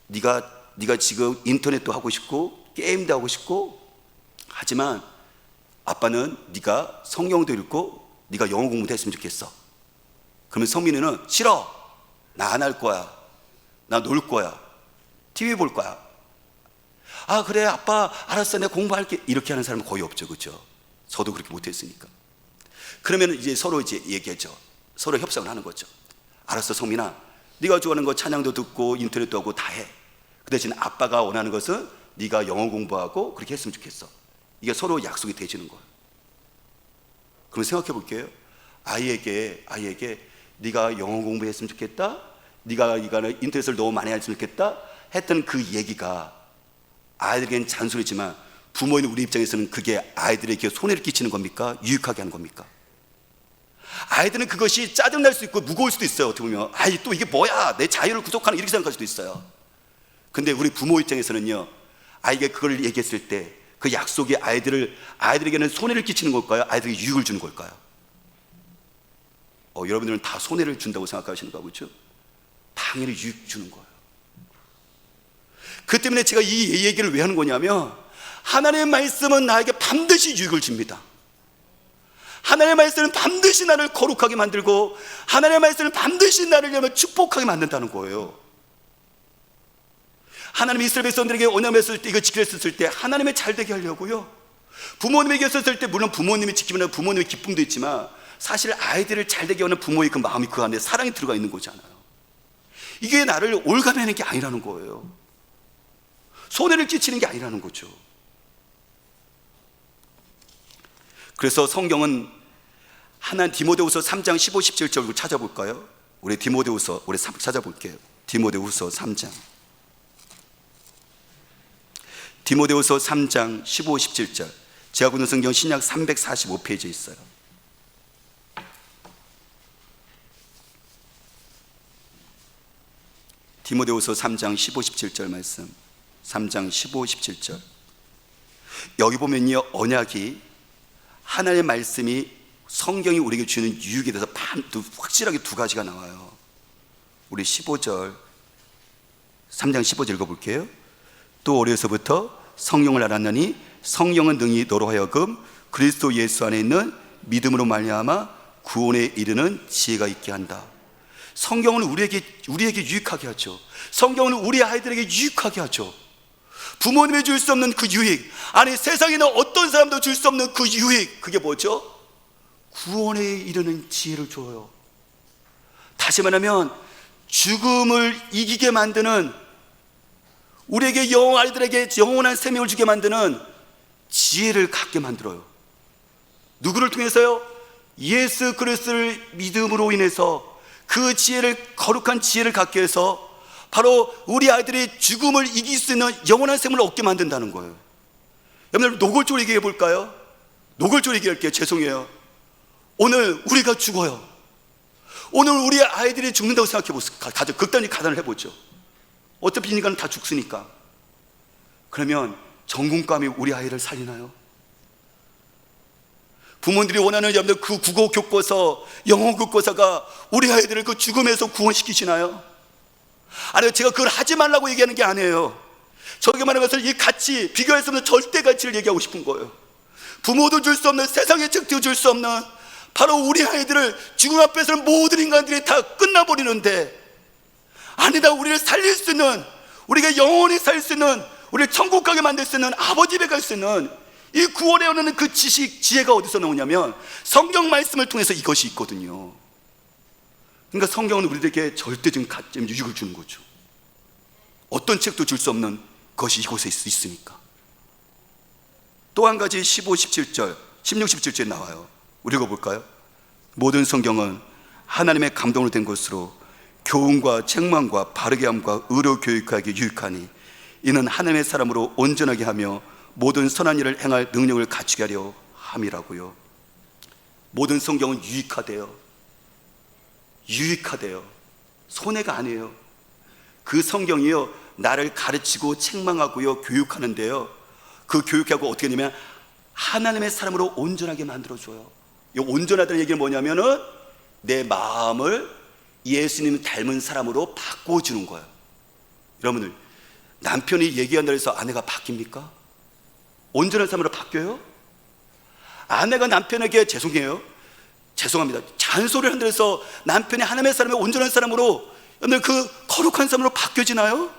네가 지금 인터넷도 하고 싶고 게임도 하고 싶고 하지만 아빠는 네가 성경도 읽고 네가 영어 공부도 했으면 좋겠어. 그러면 성민이는 싫어, 나 안 할 거야, 나 놀 거야, TV 볼 거야. 아 그래 아빠 알았어, 내가 공부할게. 이렇게 하는 사람은 거의 없죠. 그렇죠? 저도 그렇게 못했으니까. 그러면 이제 서로 이제 얘기하죠. 서로 협상을 하는 거죠. 알았어 성민아, 네가 좋아하는 거 찬양도 듣고 인터넷도 하고 다 해. 그 대신 아빠가 원하는 것은 네가 영어 공부하고 그렇게 했으면 좋겠어. 이게 서로 약속이 되어지는 거예요. 그럼 생각해 볼게요. 아이에게 네가 영어 공부했으면 좋겠다, 네가 인터넷을 너무 많이 했으면 좋겠다 했던 그 얘기가 아이들에게는 잔소리지만 부모인 우리 입장에서는 그게 아이들에게 손해를 끼치는 겁니까? 유익하게 하는 겁니까? 아이들은 그것이 짜증날 수 있고 무거울 수도 있어요. 어떻게 보면 아이 또 이게 뭐야, 내 자유를 구속하는, 이렇게 생각할 수도 있어요. 근데 우리 부모 입장에서는요, 아이가 그걸 얘기했을 때 그 약속이 아이들에게는 손해를 끼치는 걸까요? 아이들에게 유익을 주는 걸까요? 여러분들은 다 손해를 준다고 생각하시는 거 그렇죠? 당연히 유익 주는 거예요. 그 때문에 제가 이 얘기를 왜 하는 거냐면, 하나님의 말씀은 나에게 반드시 유익을 줍니다. 하나님의 말씀은 반드시 나를 거룩하게 만들고 하나님의 말씀은 반드시 나를 축복하게 만든다는 거예요. 하나님이 이스라엘 백성들에게 언약을 했을 때, 이거 지켰을 때 하나님의 잘되게 하려고요. 부모님에게 했을 때 물론 부모님이 지키면 부모님의 기쁨도 있지만 사실 아이들을 잘되게 하는 부모의 그 마음이 그 안에 사랑이 들어가 있는 거잖아요. 이게 나를 올가매는 게 아니라는 거예요. 손해를 끼치는 게 아니라는 거죠. 그래서 성경은 디모데후서 3장 15, 17절을 찾아볼까요? 우리 디모데후서 찾아볼게요. 디모데후서 3장. 디모데후서 3장 15, 17절. 제가 보는 성경 신약 345페이지에 있어요. 디모데후서 3장 15, 17절 말씀. 3장 15, 17절. 여기 보면요, 언약이 하나님의 말씀이 성경이 우리에게 주는 유익에 대해서 확실하게 두 가지가 나와요. 우리 3장 15절 읽어볼게요. 또 어려서부터 성령을 알았느니 성령은 능히 너로 하여금 그리스도 예수 안에 있는 믿음으로 말미암아 구원에 이르는 지혜가 있게 한다. 성경은 우리에게 유익하게 하죠. 성경은 우리 아이들에게 유익하게 하죠. 부모님이 줄 수 없는 그 유익, 아니 세상에 있는 어떤 사람도 줄 수 없는 그 유익, 그게 뭐죠? 구원에 이르는 지혜를 줘요. 다시 말하면 죽음을 이기게 만드는, 우리에게 아이들에게 영원한 생명을 주게 만드는 지혜를 갖게 만들어요. 누구를 통해서요? 예수 그리스도를 믿음으로 인해서 그 지혜를, 거룩한 지혜를 갖게 해서 바로 우리 아이들이 죽음을 이길 수 있는 영원한 생명을 얻게 만든다는 거예요. 여러분, 노골적으로 얘기해 볼까요? 노골적으로 얘기할게요. 죄송해요. 오늘 우리가 죽어요. 오늘 우리 아이들이 죽는다고 생각해 보세요. 극단히 가단을 해보죠. 어차피 인간은 다 죽으니까. 그러면 전공감이 우리 아이를 살리나요? 부모들이 원하는 여러분들 그 국어 교과서, 영어 교과서가 우리 아이들을 그 죽음에서 구원시키시나요? 아니요, 제가 그걸 하지 말라고 얘기하는 게 아니에요. 저게 말하는 것을 이 가치, 비교할 수 없는 절대 가치를 얘기하고 싶은 거예요. 부모도 줄 수 없는, 세상의 책도 줄 수 없는 바로 우리 아이들을 죽음 앞에서는 모든 인간들이 다 끝나버리는데, 아니다, 우리를 살릴 수 있는, 우리가 영원히 살 수 있는, 우리를 천국 가게 만들 수 있는, 아버지 집에 갈 수 있는 이 구원에 오는 그 지식, 지혜가 어디서 나오냐면 성경 말씀을 통해서 이것이 있거든요. 그러니까 성경은 우리들에게 절대적인 가점, 유익을 주는 거죠. 어떤 책도 줄 수 없는 것이 이곳에 있으니까. 또 한 가지 16, 17절에 나와요. 우리 읽어볼까요? 모든 성경은 하나님의 감동으로 된 것으로 교훈과 책망과 바르게 함과 의로 교육하기 유익하니 이는 하나님의 사람으로 온전하게 하며 모든 선한 일을 행할 능력을 갖추게 하려 함이라고요. 모든 성경은 유익하대요. 유익하대요. 손해가 아니에요. 그 성경이요, 나를 가르치고 책망하고요, 교육하는데요, 그 교육하고 어떻게 되냐면 하나님의 사람으로 온전하게 만들어줘요. 이 온전하다는 얘기는 뭐냐면은 내 마음을 예수님 닮은 사람으로 바꿔주는 거예요. 여러분들, 남편이 얘기한다고 해서 아내가 바뀝니까? 온전한 사람으로 바뀌어요? 아내가 남편에게 죄송합니다, 잔소리를 한다고 해서 남편이 하나님의 사람의 온전한 사람으로, 여러분들, 그 거룩한 사람으로 바뀌어지나요?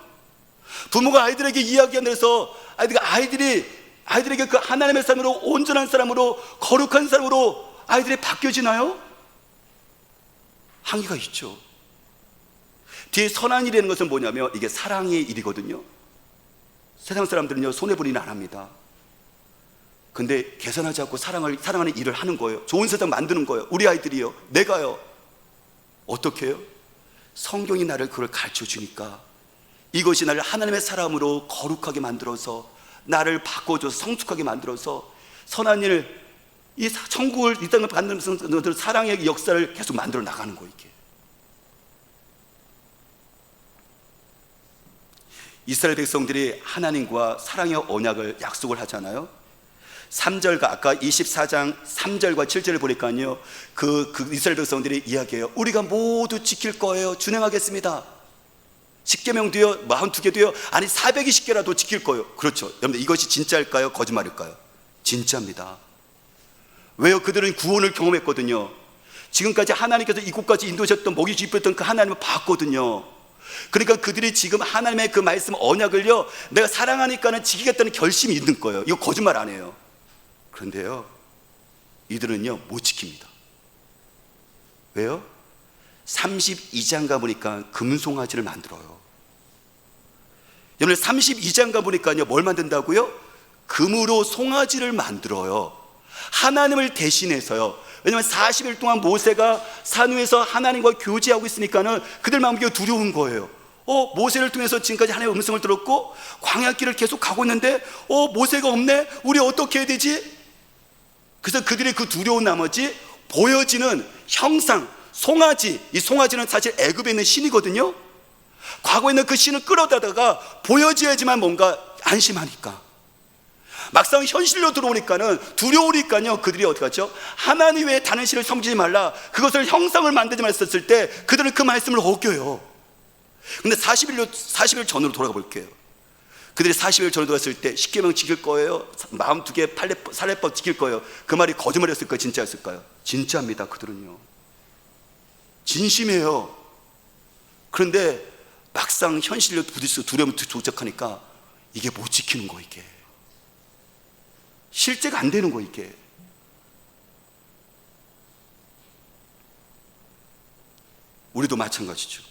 부모가 아이들에게 이야기한다고 해서 아이들에게 그 하나님의 사람으로, 온전한 사람으로, 거룩한 사람으로 아이들이 바뀌어지나요? 한계가 있죠. 뒤에 선한 일이라는 것은 뭐냐면 이게 사랑의 일이거든요. 세상 사람들은요, 손해볼 일은 안 합니다. 근데 계산하지 않고 사랑하는 일을 하는 거예요. 좋은 세상 만드는 거예요. 우리 아이들이요, 내가요. 어떻게 해요? 성경이 나를 그걸 가르쳐 주니까 이것이 나를 하나님의 사람으로 거룩하게 만들어서, 나를 바꿔줘서 성숙하게 만들어서 선한 일, 이 천국을, 이 땅을 받는 사랑의 역사를 계속 만들어 나가는 거예요. 이게 이스라엘 백성들이 하나님과 사랑의 언약을 약속을 하잖아요. 3절과 아까 24장 3절과 7절을 보니까요, 그 이스라엘 백성들이 이야기해요. 우리가 모두 지킬 거예요. 준행하겠습니다. 10계명도요, 42개도요, 아니 420개라도 지킬 거예요. 그렇죠. 여러분들, 이것이 진짜일까요? 거짓말일까요? 진짜입니다. 왜요? 그들은 구원을 경험했거든요. 지금까지 하나님께서 이곳까지 인도하셨던, 먹이 주셨던 그 하나님을 봤거든요. 그러니까 그들이 지금 하나님의 그 말씀, 언약을요, 내가 사랑하니까는 지키겠다는 결심이 있는 거예요. 이거 거짓말 안 해요. 그런데요, 이들은요, 못 지킵니다. 왜요? 32장 가보니까 금송아지를 만들어요. 여러분, 32장 가보니까요, 뭘 만든다고요? 금으로 송아지를 만들어요. 하나님을 대신해서요. 왜냐하면 40일 동안 모세가 산 위에서 하나님과 교제하고 있으니까는 그들 마음이 두려운 거예요. 모세를 통해서 지금까지 하나님의 음성을 들었고 광야길을 계속 가고 있는데 모세가 없네? 우리 어떻게 해야 되지? 그래서 그들이 그 두려운 나머지 보여지는 형상, 송아지, 이 송아지는 사실 애굽에 있는 신이거든요. 과거에 있는 그 신을 끌어다가 보여줘야지만 뭔가 안심하니까 막상 현실로 들어오니까는 두려우니까요, 그들이 어떻게 하죠? 하나님 외에 다른 신을 섬기지 말라, 그것을 형상을 만들지 말라 했을 때 그들은 그 말씀을 어겨요. 근데 40일 전으로 돌아가 볼게요. 그들이 40일 전으로 돌아갔을 때 10계명 지킬 거예요? 마음 두 개 살례법 지킬 거예요? 그 말이 거짓말이었을까요? 진짜였을까요? 진짜입니다. 그들은요, 진심이에요. 그런데 막상 현실로 부딪혀 두려움을 도착하니까 이게 못 지키는 거, 이게 실제가 안 되는 거. 이게 우리도 마찬가지죠.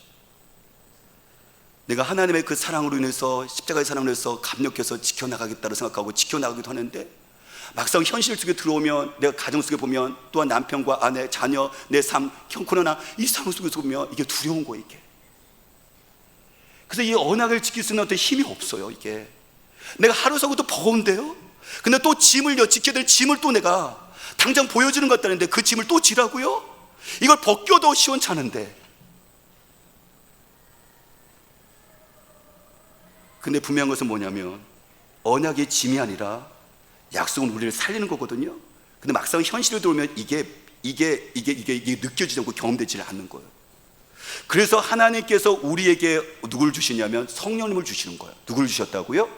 내가 하나님의 그 사랑으로 인해서, 십자가의 사랑으로 인해서 감격해서 지켜나가겠다고 생각하고 지켜나가기도 하는데, 막상 현실 속에 들어오면, 내가 가정 속에 보면, 또한 남편과 아내, 자녀, 내 삶, 코로나 이 상황 속에서 보면 이게 두려운 거예요, 이게. 그래서 이 언약을 지킬 수 있는 어떤 힘이 없어요. 이게 내가 하루 살고도 버거운데요, 근데 또 짐을요, 지켜야 될 짐을 또 내가 당장 보여주는 것 같다는데 그 짐을 또 지라고요? 이걸 벗겨도 시원찮은데. 근데 분명한 것은 뭐냐면, 언약의 짐이 아니라 약속은 우리를 살리는 거거든요. 근데 막상 현실에 들어오면 이게 느껴지지 않고 경험되지 않는 거예요. 그래서 하나님께서 우리에게 누구를 주시냐면 성령님을 주시는 거예요. 누구를 주셨다고요?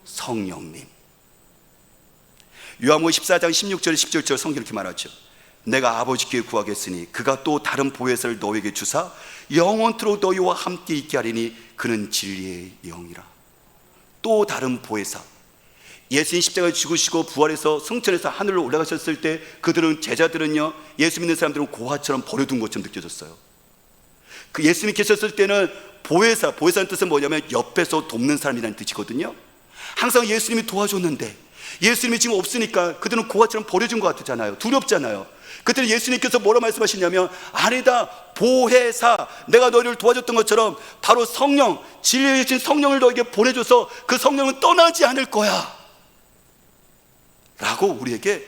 성령님. 요한복음 14장 16절 17절 성경 이렇게 말하죠. 내가 아버지께 구하겠으니 그가 또 다른 보혜사를 너에게 주사 영원토록 너희와 함께 있게 하리니 그는 진리의 영이라. 또 다른 보혜사. 예수님 십자가에 죽으시고 부활해서 승천해서 하늘로 올라가셨을 때 그들은, 제자들은요, 예수 믿는 사람들은 고아처럼 버려둔 것처럼 느껴졌어요. 그 예수님이 계셨을 때는 보혜사라는 뜻은 뭐냐면 옆에서 돕는 사람이라는 뜻이거든요. 항상 예수님이 도와줬는데 예수님이 지금 없으니까 그들은 고아처럼 버려진 것 같잖아요. 두렵잖아요. 그때 예수님께서 뭐라 말씀하시냐면, 아니다, 보혜사, 내가 너희를 도와줬던 것처럼 바로 성령, 진리의 신 성령을 너에게 보내줘서 그 성령은 떠나지 않을 거야 라고 우리에게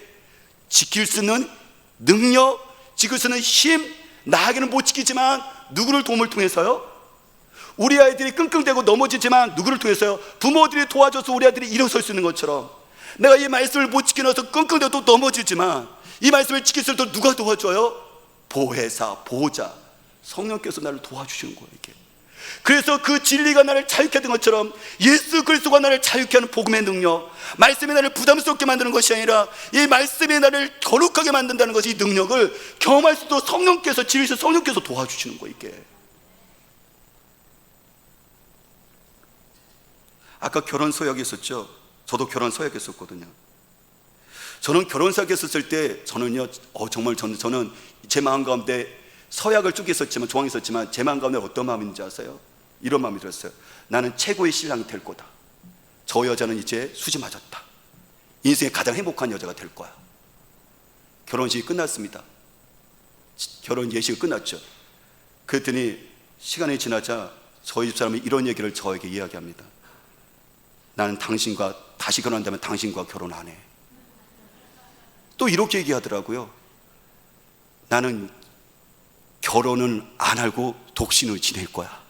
지킬 수 있는 능력, 지킬 수 있는 힘, 나에게는 못 지키지만 누구를 도움을 통해서요? 우리 아이들이 끙끙대고 넘어지지만 누구를 통해서요? 부모들이 도와줘서 우리 아이들이 일어설 수 있는 것처럼, 내가 이 말씀을 못 지켜놔서 끙끙대고 넘어지지만 이 말씀을 지킬 수 있도록 누가 도와줘요? 보혜사, 보호자, 성령께서 나를 도와주시는 거예요. 이게. 그래서 그 진리가 나를 자유케 하는 것처럼 예수 그리스도가 나를 자유케 하는 복음의 능력, 말씀이 나를 부담스럽게 만드는 것이 아니라 이 말씀이 나를 거룩하게 만든다는 것이, 이 능력을 경험할 수 있도록 성령께서, 진리에서 성령께서 도와주시는 거예요. 이게. 아까 결혼 서약이 있었죠. 저도 결혼 서약이 있었거든요. 저는 결혼 서약이 있었을 때 저는요, 정말 저는 제 마음 가운데 서약을 쭉 있었지만, 조항이 있었지만 제 마음 가운데 어떤 마음인지 아세요? 이런 마음이 들었어요. 나는 최고의 신랑이 될 거다. 저 여자는 이제 수지 맞았다. 인생의 가장 행복한 여자가 될 거야. 결혼식이 끝났습니다. 결혼 예식이 끝났죠. 그랬더니 시간이 지나자 저희 집사람이 이런 얘기를 저에게 이야기합니다. 나는 당신과 다시 결혼한다면 당신과 결혼 안 해. 또 이렇게 얘기하더라고요. 나는 결혼은 안 하고 독신을 지낼 거야.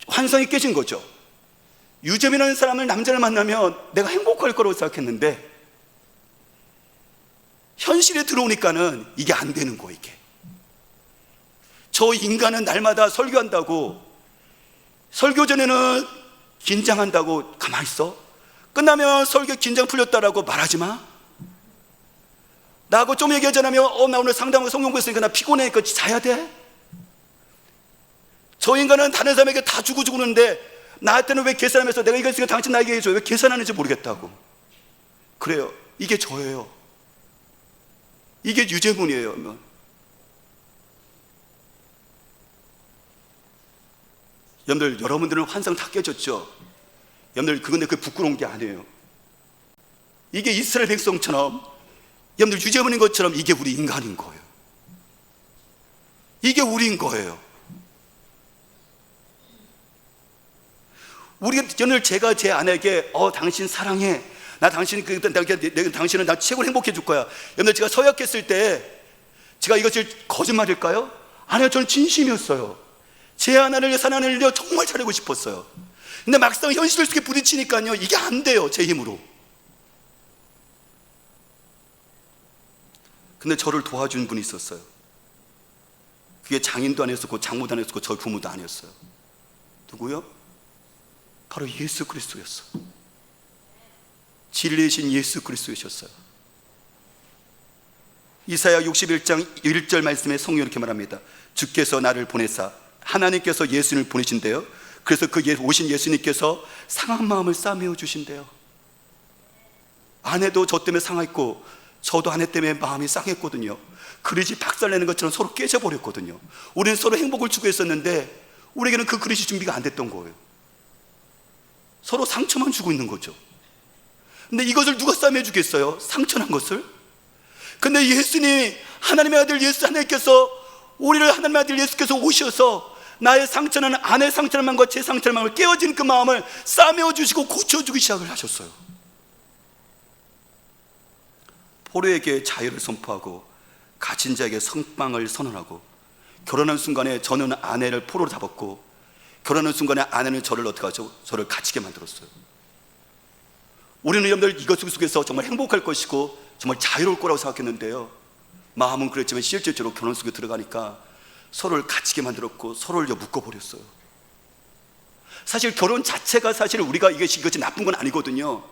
환상이 깨진 거죠. 유재민이라는 사람을, 남자를 만나면 내가 행복할 거라고 생각했는데 현실에 들어오니까는 이게 안 되는 거예요. 이게. 저 인간은 날마다 설교한다고, 설교 전에는 긴장한다고 가만히 있어? 끝나면 설교 긴장 풀렸다라고 말하지 마. 나하고 좀 얘기하자면, 나 오늘 상담하고 성경 공부했으니까 나 피곤해니까 자야 돼? 저 인간은 다른 사람에게 다 주고 그러는데 나한테는 왜 계산하면서 내가 이거 있으니까 당신 나에게 해줘, 왜 계산하는지 모르겠다고 그래요. 이게 저예요. 이게 유재문이에요. 여러분들은 환상 다 깨졌죠? 여러분들, 그건데 그게 부끄러운 게 아니에요. 이게 이스라엘 백성처럼, 여러분들 유재문인 것처럼 이게 우리 인간인 거예요. 이게 우리인 거예요. 오늘 제가 제 아내에게 당신 사랑해, 나 당신 당신은 나 최고로 행복해 줄 거야. 여러분들, 제가 서약했을 때 제가 이것이 거짓말일까요? 아니요, 저는 진심이었어요. 제 하나를 위해서 하나님을 위해 정말 잘하고 싶었어요. 근데 막상 현실 속에 부딪히니까요, 이게 안 돼요, 제 힘으로. 근데 저를 도와준 분이 있었어요. 그게 장인도 아니었고 장모도 아니었고 저희 부모도 아니었어요. 누구요? 바로 예수 그리스도였어요. 진리이신 예수 그리스도이셨어요. 이사야 61장 1절 말씀에 성경이 이렇게 말합니다. 주께서 나를 보내사, 하나님께서 예수님을 보내신대요. 그래서 그 오신 예수님께서 상한 마음을 싸매어 주신대요. 아내도 저 때문에 상했고 저도 아내 때문에 마음이 상했거든요. 그릇이 박살내는 것처럼 서로 깨져버렸거든요. 우리는 서로 행복을 추구했었는데 우리에게는 그 그릇이 준비가 안 됐던 거예요. 서로 상처만 주고 있는 거죠. 근데 이것을 누가 싸매어 주겠어요? 상처난 것을? 근데 예수님, 하나님의 아들 예수, 하나님께서 우리를, 하나님의 아들 예수께서 오셔서 나의 상처는, 아내의 상처는 마음과 제 상처는 마음을, 깨어진 그 마음을 싸매어 주시고 고쳐주기 시작을 하셨어요. 포로에게 자유를 선포하고 갇힌 자에게 성방을 선언하고, 결혼하는 순간에 저는 아내를 포로로 잡았고, 결혼하는 순간에 아내는 저를 어떻게 하죠? 저를 갇히게 만들었어요. 우리는 여러분들 이것 속에서 정말 행복할 것이고 정말 자유로울 거라고 생각했는데요, 마음은 그랬지만 실제적으로 결혼 속에 들어가니까 서로를 갇히게 만들었고 서로를 묶어버렸어요. 사실 결혼 자체가 사실 우리가 이것이 나쁜 건 아니거든요.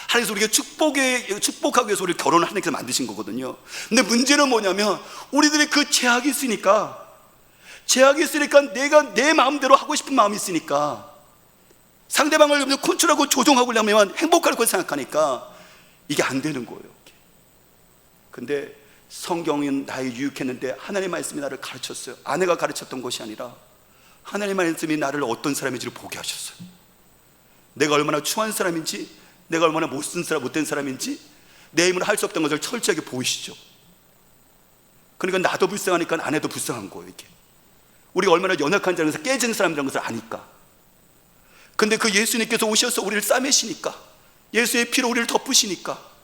하나님께서 우리가 축복하기 위해서 우리를 결혼을 하나님께서 만드신 거거든요. 근데 문제는 뭐냐면 우리들이 그 제약이 있으니까 내가 내 마음대로 하고 싶은 마음이 있으니까 상대방을 컨트롤하고 조종하려면 행복할 거라고 생각하니까 이게 안 되는 거예요. 근데 성경은 나의 유익했는데 하나님의 말씀이 나를 가르쳤어요. 아내가 가르쳤던 것이 아니라 하나님의 말씀이 나를 어떤 사람인지를 보게 하셨어요. 내가 얼마나 추한 사람인지, 내가 얼마나 못된 사람인지, 내 힘으로 할 수 없던 것을 철저하게 보이시죠. 그러니까 나도 불쌍하니까 아내도 불쌍한 거예요. 이게 우리가 얼마나 연약한 자라서 깨지는 사람이라는 것을 아니까. 근데 그 예수님께서 오셔서 우리를 싸매시니까, 예수의 피로 우리를 덮으시니까,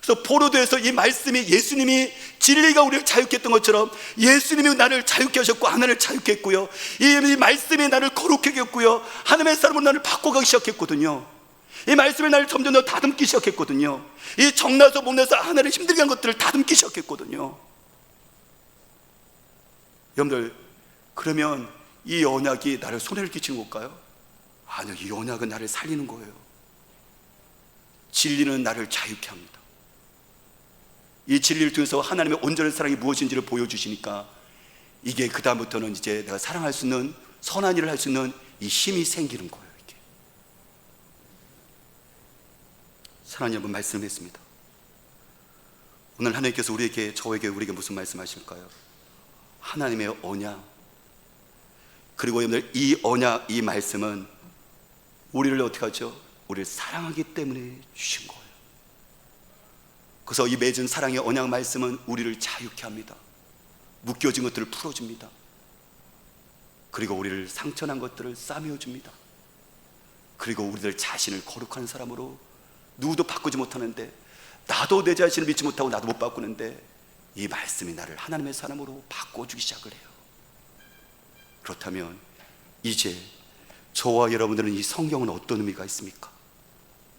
그래서 포로도에서 이 말씀이, 예수님이 진리가 우리를 자유케 했던 것처럼 예수님이 나를 자유케 하셨고 하나님을 자유케 했고요, 이 말씀이 나를 거룩하게 했고요, 하나님의 사람으로 나를 바꿔가기 시작했거든요. 이 말씀이 나를 점점 더 다듬기 시작했거든요. 이 정나서 못나서 하나를 힘들게 한 것들을 다듬기 시작했거든요. 여러분들, 그러면 이 언약이 나를 손해를 끼치는 걸까요? 아니요, 이 언약은 나를 살리는 거예요. 진리는 나를 자유케 합니다. 이 진리를 통해서 하나님의 온전한 사랑이 무엇인지를 보여주시니까 이게 그 다음부터는 이제 내가 사랑할 수 있는, 선한 일을 할 수 있는 이 힘이 생기는 거예요. 이게 사랑하는 여러분, 말씀했습니다. 오늘 하나님께서 우리에게 무슨 말씀하실까요? 하나님의 언약, 그리고 여러분들 이 언약, 이 말씀은 우리를 어떻게 하죠? 우리를 사랑하기 때문에 주신 거예요. 그래서 이 맺은 사랑의 언약 말씀은 우리를 자유케 합니다. 묶여진 것들을 풀어줍니다. 그리고 우리를 상처난 것들을 싸매어줍니다. 그리고 우리들 자신을 거룩한 사람으로, 누구도 바꾸지 못하는데, 나도 내 자신을 믿지 못하고 나도 못 바꾸는데 이 말씀이 나를 하나님의 사람으로 바꿔주기 시작을 해요. 그렇다면 이제 저와 여러분들은 이 성경은 어떤 의미가 있습니까?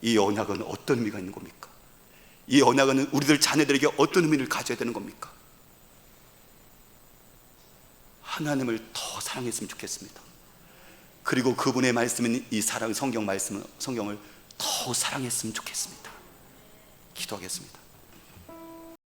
이 언약은 어떤 의미가 있는 겁니까? 이 언약은 우리들 자녀들에게 어떤 의미를 가져야 되는 겁니까? 하나님을 더 사랑했으면 좋겠습니다. 그리고 그분의 말씀인 이 성경을 더 사랑했으면 좋겠습니다. 기도하겠습니다.